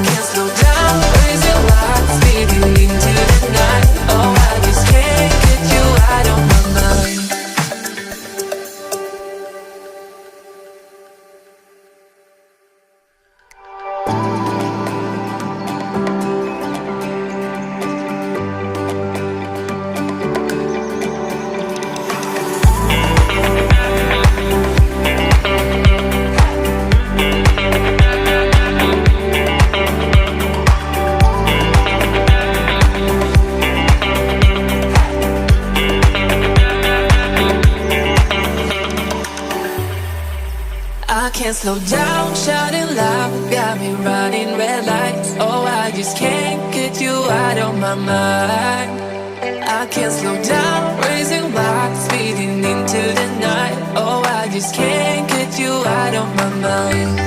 can't slow down, raising lights, speeding into the night. Oh, I just can't get you out of my mind. I can't slow down, shouting loud, got me running red lights. Oh, I just can't get you out of my mind. I can't slow down, raising lights, speeding into the night. Oh, I just can't get you out of my mind.